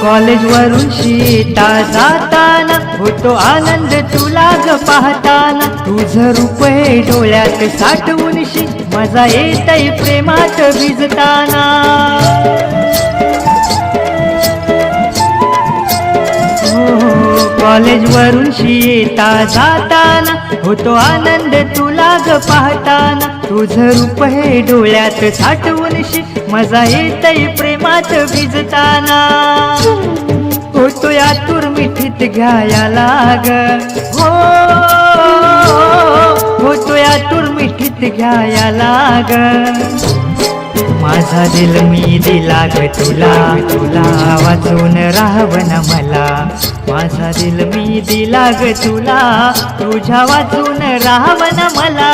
College वरून शेता जाताना होतो आनंद तुला ग पाहताना, तुझं रूप हे डोळ्यात साठवून मजा येतय प्रेमात भिजताना. कॉलेज वरून शेता जाताना होतो आनंद तुला ग पाहताना, तुझं रूप हे डोळ्यात साठवून मजा येतय प्रेमात भिजताना. होतो यातूर मिठीत घ्यायला ग, हो होतो यातूर मिठीत घ्यायला ग. माझा दिल मी दिला ग तुला, तुला वाचून राहावं मला. माझा दिल मी दिला ग तुला, तुझ्या वाचून राहावं मला.